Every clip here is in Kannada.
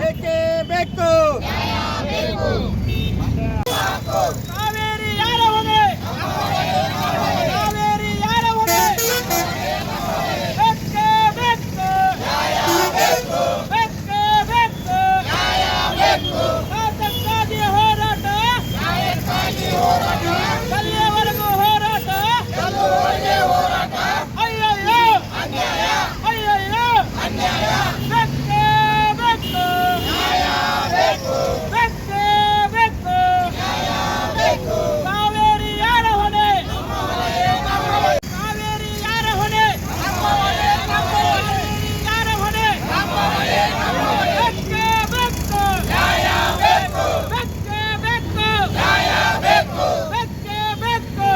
ಬೇಕೇ ಬೇಕು. ಕಾವೇರಿ ಯಾರ ಹೊಣೆ? ಕಾವೇರಿ ಯಾರ ಹೊಣೆ? ಬೇಕೇ ಬೇಕು. ಬೇಕೇ ಬೇಕು. ಅದಕ್ಕಾಗಿ ಹೋರಾಟ, ಅಲ್ಲಿಯವರೆಗೂ ಹೋರಾಟ. ಅಯ್ಯಯ್ಯೋ ಅಯ್ಯಯ್ಯೋ ಬೇಕೇ ಬೇಕು. ಬೇಕೇ ಬೇಕು. ಕಾವೇರಿ ಯಾರ ಹೊಣೆ? ಕಾವೇರಿ ಯಾರ ಹೊಣೆ? ಕಾವೇರಿ ಯಾರ ಹೊಣೆ? ಬೇಕೇ ಬೇಕು. ಬೇಕೇ ಬೇಕು. ಬೇಕೇ ಬೇಕು.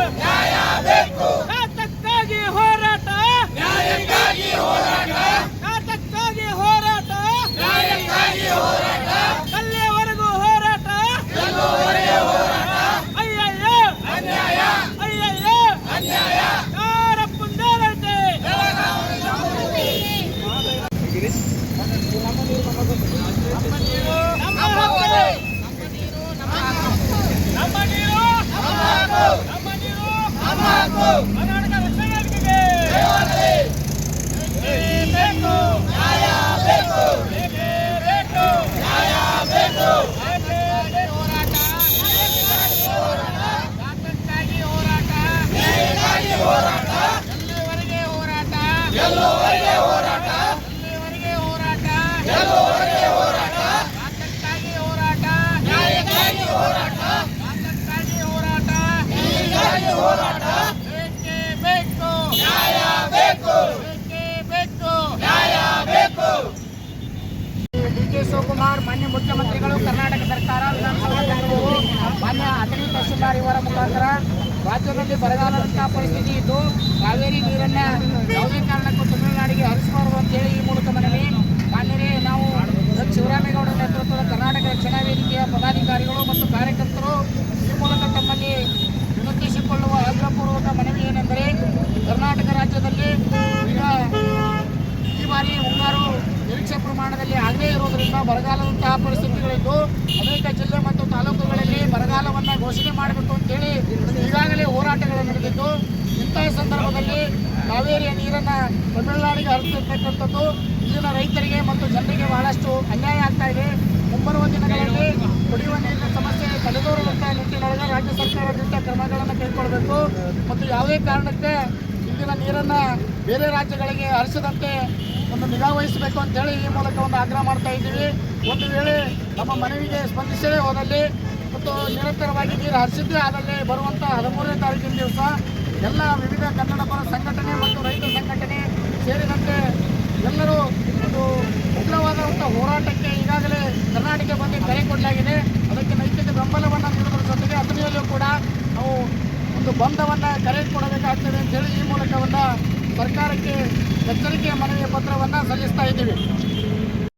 ಅದಕ್ಕಾಗಿ ಹೋರಾಟ, ಅದಕ್ಕಾಗಿ ಹೋರಾಟ, ಅಲ್ಲಿಯವರೆಗೂ ಹೋರಾಟ. ಅಯ್ಯಯ್ಯೋ ಅಯ್ಯಯ್ಯೋ ಯಾರ ಪುಂಡಾರೈತೆ? ನಮ್ಮ ನೀರು ನಮ್ಮ ಹಕ್ಕು. ನಮ್ಮ ನೀರು ನಮ್ಮ ನೀರು ಕರ್ನಾಟಕ ರಕ್ಷಣಾ ವೇದಿಕೆಗೆ ಬೇಕೇ ಬೇಕು. ಬೇಕೇ ಬೇಕು. ಹೋರಾಟ, ಸ್ವಾತಂತ್ರ್ಯಕ್ಕಾಗಿ ಹೋರಾಟ, ಎಲ್ಲಿವರೆಗೆ ಹೋರಾಟ, ಎಲ್ಲಿವರೆಗೆ ಹೋರಾಟ, ಸ್ವಾತಂತ್ರ್ಯಕ್ಕಾಗಿ ಹೋರಾಟ, ಸ್ವಾತಂತ್ರ್ಯಕ್ಕಾಗಿ ಹೋರಾಟ. ಬೇಕೇ ಬೇಕು. ಬೇಕೇ ಬೇಕು. ಡಿ.ಕೆ. ಶಿವಕುಮಾರ್ ಮಾನ್ಯ ಮುಖ್ಯಮಂತ್ರಿಗಳು, ಕರ್ನಾಟಕ ಸರ್ಕಾರ, ವಿಧಾನಸಭಾ ಕಾರ್ಯದರ್ಶಿಗಳು, ಮಾನ್ಯ ಅಥಣಿ ತಹಶೀಲ್ದಾರ್ ಇವರ ಮುಖಾಂತರ ರಾಜ್ಯದಲ್ಲಿ ಬರಗಾಲದಂತಹ ಪರಿಸ್ಥಿತಿ ಇದ್ದು ಕಾವೇರಿ ನೀರನ್ನ ಯಾವುದೇ ಕಾರಣಕ್ಕೂ ತಮಿಳುನಾಡಿಗೆ ಹರಿಸಬಾರದು ಅಂತೇಳಿ ಈ ಮೂಲಕ ಮನವಿ. ಮಾನ್ಯರೇ, ನಾವು ಶಿವರಾಮೇಗೌಡರ ನೇತೃತ್ವದ ಕರ್ನಾಟಕ ರಕ್ಷಣಾ ವೇದಿಕೆಯ ಪದಾಧಿಕಾರಿಗಳು ಮತ್ತು ಕಾರ್ಯಕರ್ತರು ಈ ಮೂಲಕ ತಮ್ಮಲ್ಲಿ ವಿನಂತಿಸಿಕೊಳ್ಳುವ ಆಗ್ರಹಪೂರ್ವಕ ಮನವಿ ಏನೆಂದರೆ, ಕರ್ನಾಟಕ ರಾಜ್ಯದಲ್ಲಿ ಈಗ ಈ ಬಾರಿ ಮುಂಗಾರು ನಿರೀಕ್ಷೆ ಪ್ರಮಾಣದಲ್ಲಿ ಆಗದೇ ಇರುವುದರಿಂದ ಬರಗಾಲದಂತಹ ಪರಿಸ್ಥಿತಿಗಳಿದ್ದು ಅನೇಕ ಜಿಲ್ಲೆ ಮತ್ತು ತಾಲೂಕುಗಳಲ್ಲಿ ಬರಗಾಲವನ್ನು ಘೋಷಣೆ ಮಾಡಬೇಕು ಅಂತೇಳಿ ಈಗಾಗಲೇ ಹೋರಾಟಗಳು ನಡೆದಿದ್ದು, ಇಂತಹ ಸಂದರ್ಭದಲ್ಲಿ ಕಾವೇರಿಯ ನೀರನ್ನು ತಮಿಳುನಾಡಿಗೆ ಹರಿಸಿರ್ತಕ್ಕಂಥದ್ದು ಇಲ್ಲಿನ ರೈತರಿಗೆ ಮತ್ತು ಜನರಿಗೆ ಬಹಳಷ್ಟು ಅನ್ಯಾಯ ಆಗ್ತಾ ಇದೆ. ಮುಂಬರುವ ದಿನಗಳಲ್ಲಿ ಕುಡಿಯುವ ನೀರಿನ ಸಮಸ್ಯೆ ತಲೆದೋರುವಂತಹ ನಿಟ್ಟಿನೊಳಗೆ ರಾಜ್ಯ ಸರ್ಕಾರ ದಿಟ್ಟ ಕ್ರಮಗಳನ್ನು ಕೈಗೊಳ್ಳಬೇಕು ಮತ್ತು ಯಾವುದೇ ಕಾರಣಕ್ಕೆ ಇಲ್ಲಿನ ನೀರನ್ನು ಬೇರೆ ರಾಜ್ಯಗಳಿಗೆ ಹರಿಸದಂತೆ ಒಂದು ನಿಗಾ ವಹಿಸಬೇಕು ಅಂತೇಳಿ ಈ ಮೂಲಕ ಒಂದು ಆಗ್ರಹ ಮಾಡ್ತಾ ಇದ್ದೀವಿ. ಒಂದು ವೇಳೆ ನಮ್ಮ ಮನವಿಗೆ ಸ್ಪಂದಿಸದೇ ಹೋದಲ್ಲಿ ಮತ್ತು ನಿರಂತರವಾಗಿ ನೀರು ಹರಿಸಿದ್ದೇ ಆದಲ್ಲಿ ಬರುವಂಥ 13ನೇ ತಾರೀಕಿನ ದಿವಸ ಎಲ್ಲ ವಿವಿಧ ಕನ್ನಡ ಪರ ಸಂಘಟನೆ ಮತ್ತು ರೈತ ಸಂಘಟನೆ ಸೇರಿದಂತೆ ಎಲ್ಲರೂ ಒಂದು ಉಗ್ರವಾದಂಥ ಹೋರಾಟಕ್ಕೆ ಈಗಾಗಲೇ ಕರ್ನಾಟಕ ಬಂದು ಕರೆ ಕೊಡಲಾಗಿದೆ. ಅದಕ್ಕೆ ನೈತಿಕ ಬೆಂಬಲವನ್ನು ನೀಡುವುದರ ಜೊತೆಗೆ ಅಥಣಿಯಲ್ಲೂ ಕೂಡ ನಾವು ಒಂದು ಬಂಧವನ್ನು ಕರೆ ಕೊಡಬೇಕಾಗ್ತದೆ ಅಂತೇಳಿ ಈ ಮೂಲಕ ಸರ್ಕಾರಕ್ಕೆ ಎಚ್ಚರಿಕೆಯ ಮನವಿ ಪತ್ರವನ್ನು ಸಲ್ಲಿಸ್ತಾ ಇದ್ದೀವಿ.